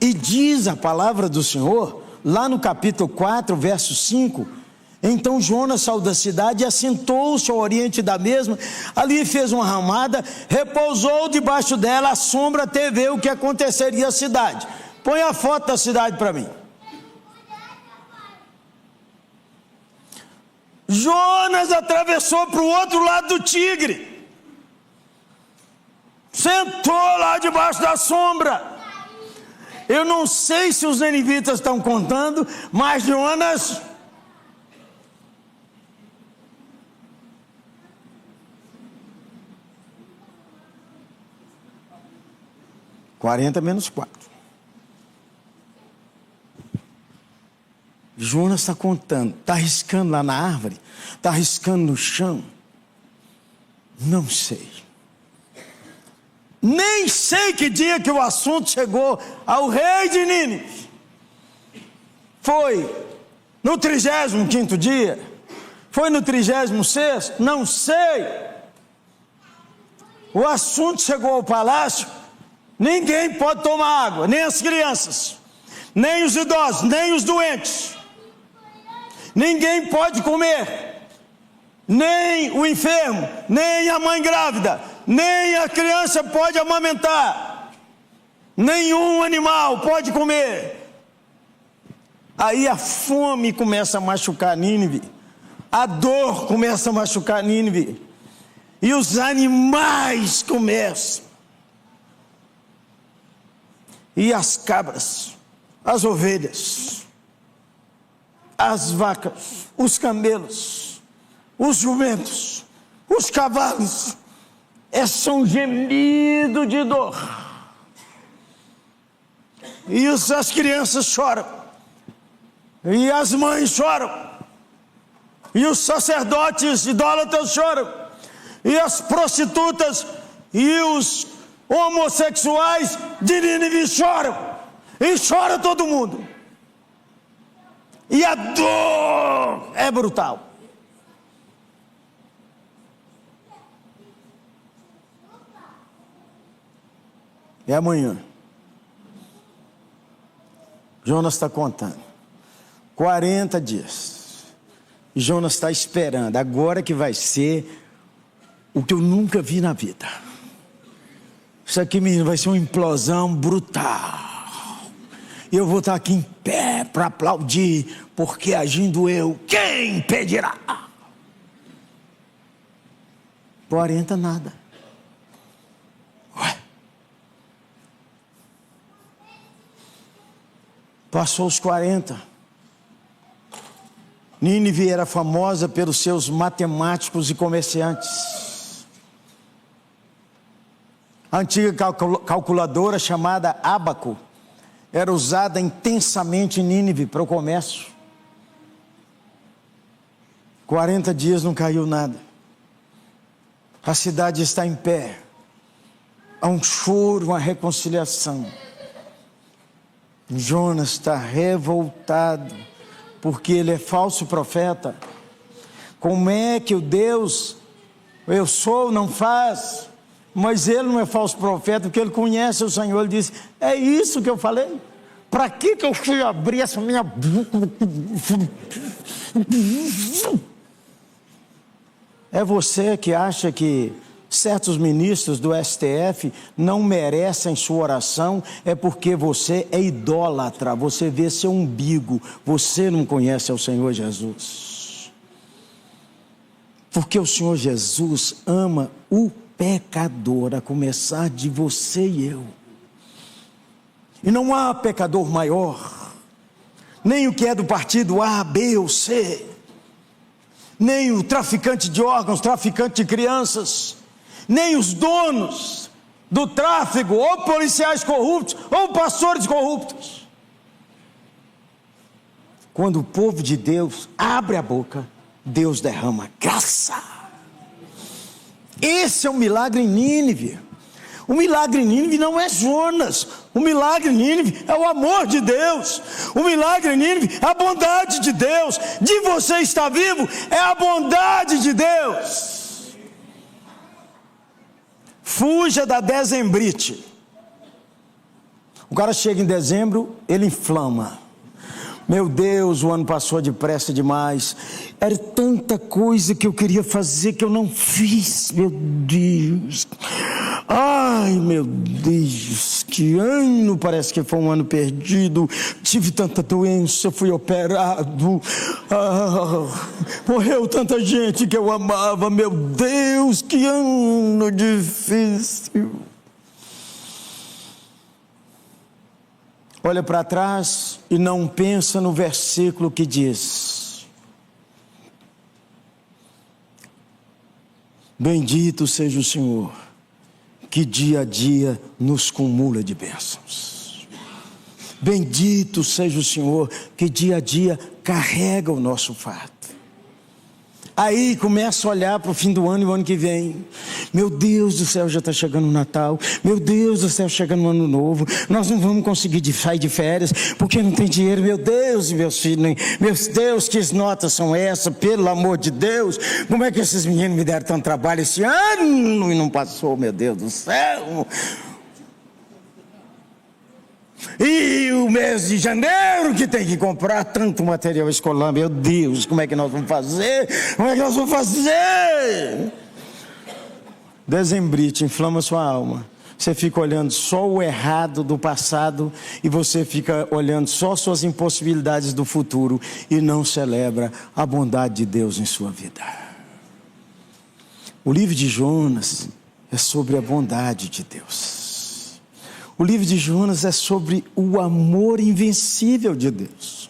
E diz a palavra do Senhor, lá no capítulo 4, verso 5, então Jonas saiu da cidade e assentou-se ao oriente da mesma, ali fez uma ramada, repousou debaixo dela à sombra até ver o que aconteceria à cidade. Põe a foto da cidade para mim. Jonas atravessou para o outro lado do Tigre, sentou lá debaixo da sombra. Eu não sei se os ninivitas estão contando, mas Jonas... 40 menos 4. Jonas está contando, está riscando lá na árvore, está riscando no chão. Não sei. Nem sei que dia que o assunto chegou ao rei de Nínive. Foi no 35º dia? Foi no 36º? Não sei. O assunto chegou ao palácio. Ninguém pode tomar água, nem as crianças, nem os idosos, nem os doentes. Ninguém pode comer, nem o enfermo, nem a mãe grávida, nem a criança pode amamentar. Nenhum animal pode comer. Aí a fome começa a machucar Nínive, a dor começa a machucar Nínive, e os animais começam. E as cabras, as ovelhas, as vacas, os camelos, os jumentos, Os cavalos são gemido de dor. E as crianças choram. E as mães choram. E os sacerdotes idólatras choram. E as prostitutas e os homossexuais de Nínive choram. E chora todo mundo. E a dor é brutal. E amanhã, Jonas está contando 40 dias. E Jonas está esperando. Agora que vai ser o que eu nunca vi na vida. Isso aqui, menino, vai ser uma implosão brutal. E eu vou estar aqui em pé para aplaudir, porque agindo eu, quem impedirá? 40 nada. Ué. Passou os 40. Nínive era famosa pelos seus matemáticos e comerciantes. A antiga calculadora chamada ábaco era usada intensamente em Nínive para o comércio. 40 dias não caiu nada. A cidade está em pé. Há um choro, uma reconciliação. Jonas está revoltado, porque ele é falso profeta. Como é que o Deus, eu sou, não faz? Mas ele não é falso profeta, porque ele conhece o Senhor. Ele diz, é isso que eu falei? Para que eu fui abrir essa minha boca? É você que acha que certos ministros do STF não merecem sua oração, é porque você é idólatra, você vê seu umbigo, você não conhece o Senhor Jesus. Porque o Senhor Jesus ama o pecador, a começar de você e eu. E não há pecador maior, nem o que é do partido A, B ou C, nem o traficante de órgãos, traficante de crianças, nem os donos do tráfico, ou policiais corruptos, ou pastores corruptos. Quando o povo de Deus abre a boca, Deus derrama graça. Esse é o milagre em Nínive. O milagre em Nínive não é Jonas. O milagre em Nínive é o amor de Deus. O milagre em Nínive é a bondade de Deus. De você estar vivo é a bondade de Deus. Fuja da dezembrite. O cara chega em dezembro, ele inflama. Meu Deus, o ano passou depressa demais. Era tanta coisa que eu queria fazer que eu não fiz. Meu Deus. Ai, meu Deus. Que ano, parece que foi um ano perdido. Tive tanta doença, fui operado. Morreu tanta gente que eu amava. Meu Deus, que ano difícil. Olha para trás e não pensa no versículo que diz: bendito seja o Senhor, que dia a dia nos cumula de bênçãos. Bendito seja o Senhor, que dia a dia carrega o nosso fardo. Aí começa a olhar para o fim do ano e o ano que vem. Meu Deus do céu, já está chegando o Natal. Meu Deus do céu, chegando o Ano Novo. Nós não vamos conseguir sair de férias porque não tem dinheiro. Meu Deus, meus filhos, meus Deus, que notas são essas? Pelo amor de Deus, como é que esses meninos me deram tanto trabalho esse ano e não passou, meu Deus do céu? E o mês de janeiro que tem que comprar tanto material escolar, meu Deus, como é que nós vamos fazer? Como é que nós vamos fazer? Dezembrite inflama sua alma. Você fica olhando só o errado do passado e você fica olhando só suas impossibilidades do futuro e não celebra a bondade de Deus em sua vida. O livro de Jonas é sobre a bondade de Deus. O livro de Jonas é sobre o amor invencível de Deus.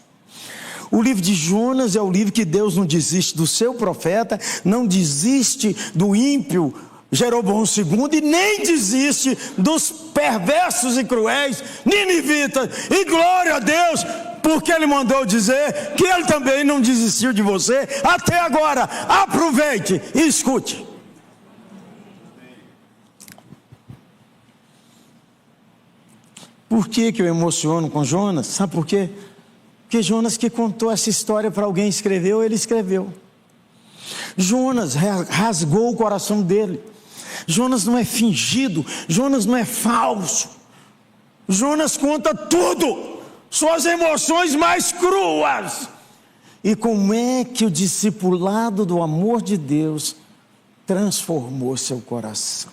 O livro de Jonas é o livro que Deus não desiste do seu profeta, não desiste do ímpio Jeroboão II e nem desiste dos perversos e cruéis ninivitas. E glória a Deus, porque Ele mandou dizer que Ele também não desistiu de você até agora. Aproveite e escute. Por que eu emociono com Jonas? Sabe por quê? Porque Jonas que contou essa história para alguém escreveu, ele escreveu. Jonas rasgou o coração dele. Jonas não é fingido, Jonas não é falso. Jonas conta tudo, suas emoções mais cruas. E como é que o discipulado do amor de Deus transformou seu coração?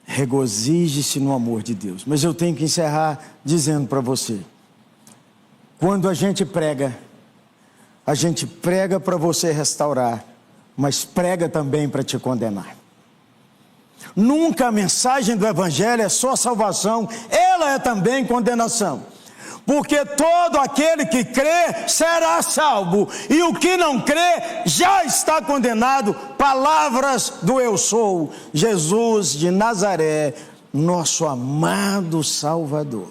Regozije-se no amor de Deus. Mas eu tenho que encerrar dizendo para você: quando a gente prega para você restaurar, mas prega também para te condenar. Nunca a mensagem do Evangelho é só salvação, ela é também condenação. Porque todo aquele que crê será salvo, e o que não crê já está condenado. Palavras do eu sou, Jesus de Nazaré, nosso amado Salvador.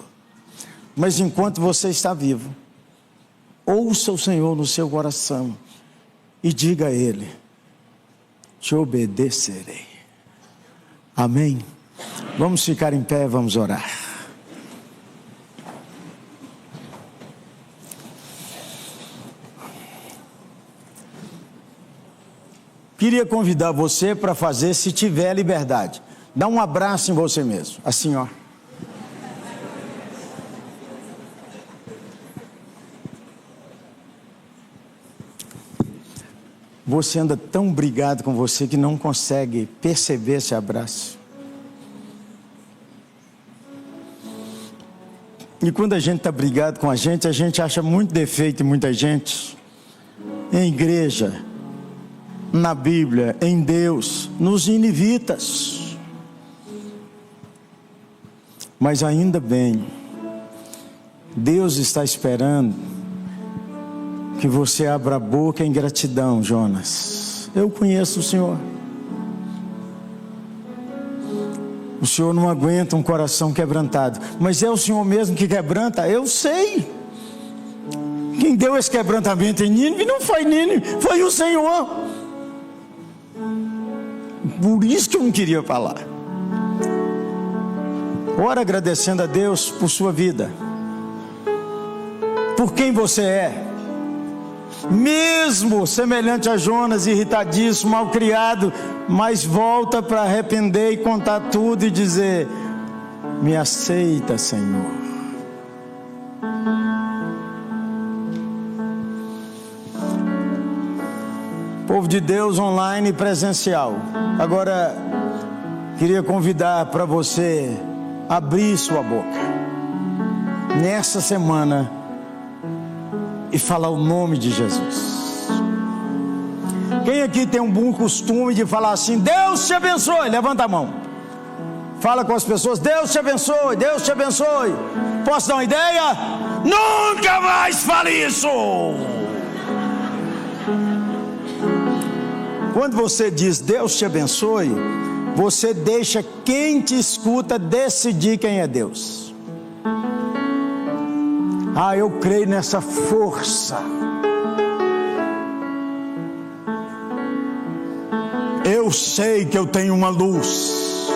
Mas enquanto você está vivo, ouça o Senhor no seu coração e diga a Ele: te obedecerei. Amém? Vamos ficar em pé, vamos orar. Queria convidar você para fazer, se tiver liberdade. Dá um abraço em você mesmo, assim ó. Você anda tão brigado com você que não consegue perceber esse abraço. E quando a gente está brigado com a gente acha muito defeito em muita gente. Em igreja, na Bíblia, em Deus, nos ninivitas. Mas ainda bem, Deus está esperando que você abra a boca em gratidão, Jonas. Eu conheço o Senhor. O Senhor não aguenta um coração quebrantado. Mas é o Senhor mesmo que quebranta? Eu sei. Quem deu esse quebrantamento em Nínive não foi Nínive, foi o Senhor. Por isso que eu não queria falar. Ora agradecendo a Deus por sua vida, por quem você é. Mesmo semelhante a Jonas, irritadíssimo, malcriado, mas volta para arrepender e contar tudo e dizer: me aceita, Senhor. Povo de Deus online e presencial. Agora, queria convidar para você abrir sua boca nessa semana e falar o nome de Jesus. Quem aqui tem um bom costume de falar assim: Deus te abençoe? Levanta a mão. Fala com as pessoas: Deus te abençoe, Deus te abençoe. Posso dar uma ideia? Nunca mais fale isso. Quando você diz Deus te abençoe, você deixa quem te escuta decidir quem é Deus. Ah, eu creio nessa força. Eu sei que eu tenho uma luz.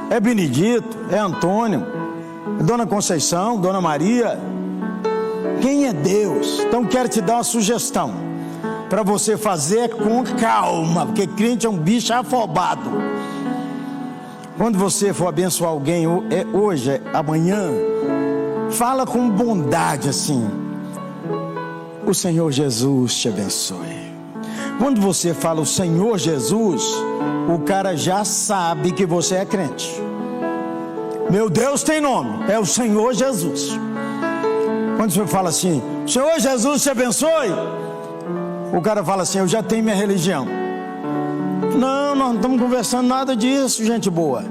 É Benedito, é Antônio, é Dona Conceição, Dona Maria. Quem é Deus? Então quero te dar uma sugestão para você fazer com calma, porque crente é um bicho afobado. Quando você for abençoar alguém hoje, amanhã, fala com bondade assim: o Senhor Jesus te abençoe. Quando você fala o Senhor Jesus, o cara já sabe que você é crente. Meu Deus tem nome, é o Senhor Jesus. Quando você fala assim: Senhor Jesus te abençoe, o cara fala assim: eu já tenho minha religião. Não, nós não estamos conversando nada disso, gente boa.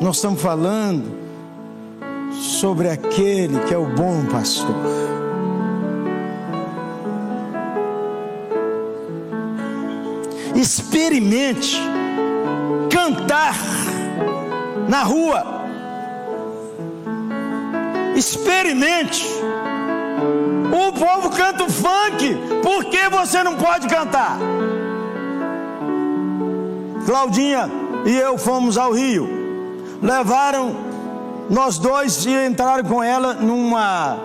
Nós estamos falando sobre aquele que é o bom pastor. Experimente cantar na rua. Experimente. O povo canta o funk, por que você não pode cantar? Claudinha e eu fomos ao Rio, levaram nós dois e entraram com ela numa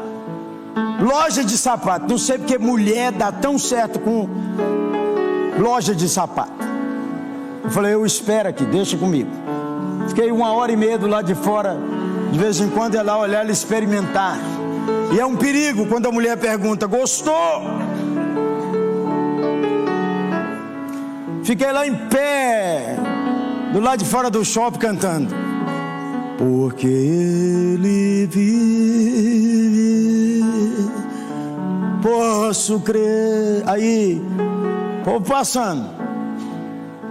loja de sapato. Não sei porque mulher dá tão certo com loja de sapato. Eu falei, eu espero aqui, deixa comigo. Fiquei 1h30 do lado de fora. De vez em quando ia lá olhar e experimentar. E é um perigo quando a mulher pergunta, gostou? Fiquei lá em pé, do lado de fora do shopping cantando. Porque Ele vive, posso crer. Aí, povo passando.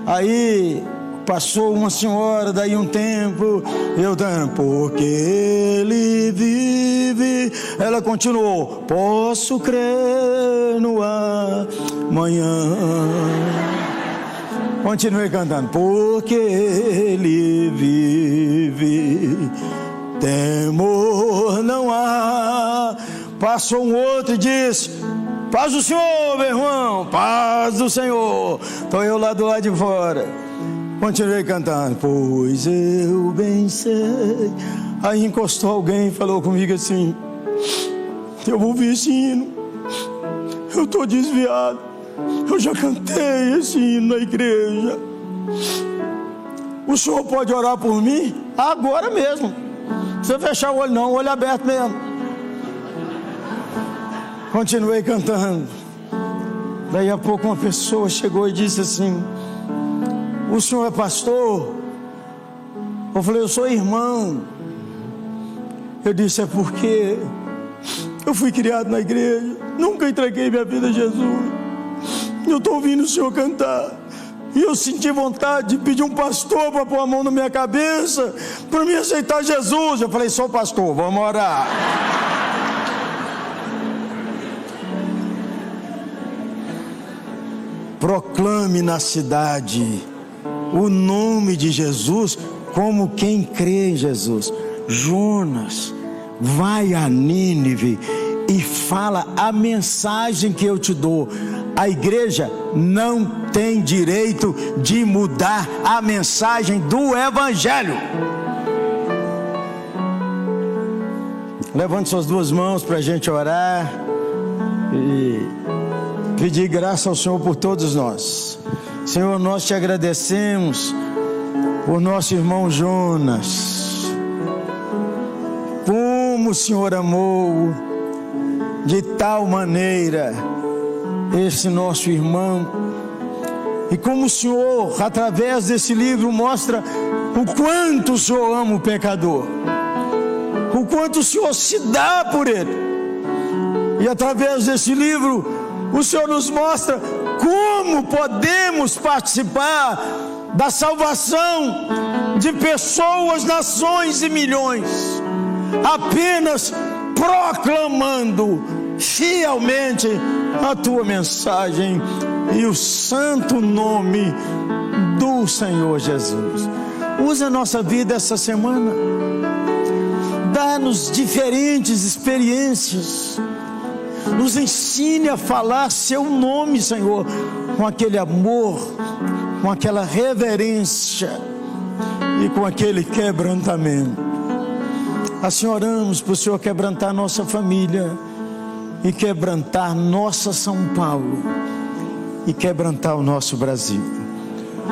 Aí passou uma senhora, daí um tempo, eu dando, porque Ele vive. Ela continuou, posso crer no amanhã. Continuei cantando, porque Ele vive, temor não há. Passou um outro e disse, paz do Senhor, meu irmão, paz do Senhor. Estou eu lá do lado de fora. Continuei cantando, pois eu bem sei. Aí encostou alguém e falou comigo assim, eu ouvi esse hino, eu estou desviado, eu já cantei esse hino na igreja, o senhor pode orar por mim? Agora mesmo, não precisa fechar o olho não, o olho aberto mesmo. Continuei cantando. Daí a pouco uma pessoa chegou e disse assim, o senhor é pastor? Eu falei, eu sou irmão. Eu disse, é porque eu fui criado na igreja, nunca entreguei minha vida a Jesus. Eu estou ouvindo o senhor cantar e eu senti vontade de pedir um pastor para pôr a mão na minha cabeça para me aceitar Jesus. Eu falei, sou pastor, vamos orar. Proclame na cidade o nome de Jesus como quem crê em Jesus. Jonas, vai a Nínive e fala a mensagem que eu te dou. A igreja não tem direito de mudar a mensagem do evangelho. Levante suas duas mãos para a gente orar e pedir graça ao Senhor por todos nós. Senhor, nós te agradecemos por nosso irmão Jonas. Como o Senhor amou de tal maneira esse nosso irmão, e como o Senhor, através desse livro, mostra o quanto o Senhor ama o pecador, o quanto o Senhor se dá por ele. E através desse livro o Senhor nos mostra como podemos participar da salvação de pessoas, nações e milhões, apenas proclamando fielmente a tua mensagem e o santo nome do Senhor Jesus. Usa a nossa vida essa semana, dá-nos diferentes experiências, nos ensine a falar seu nome, Senhor, com aquele amor, com aquela reverência e com aquele quebrantamento. Assim oramos para o Senhor quebrantar nossa família e quebrantar nossa São Paulo e quebrantar o nosso Brasil.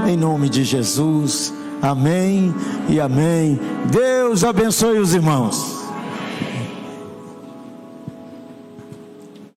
Em nome de Jesus, amém e amém. Deus abençoe os irmãos.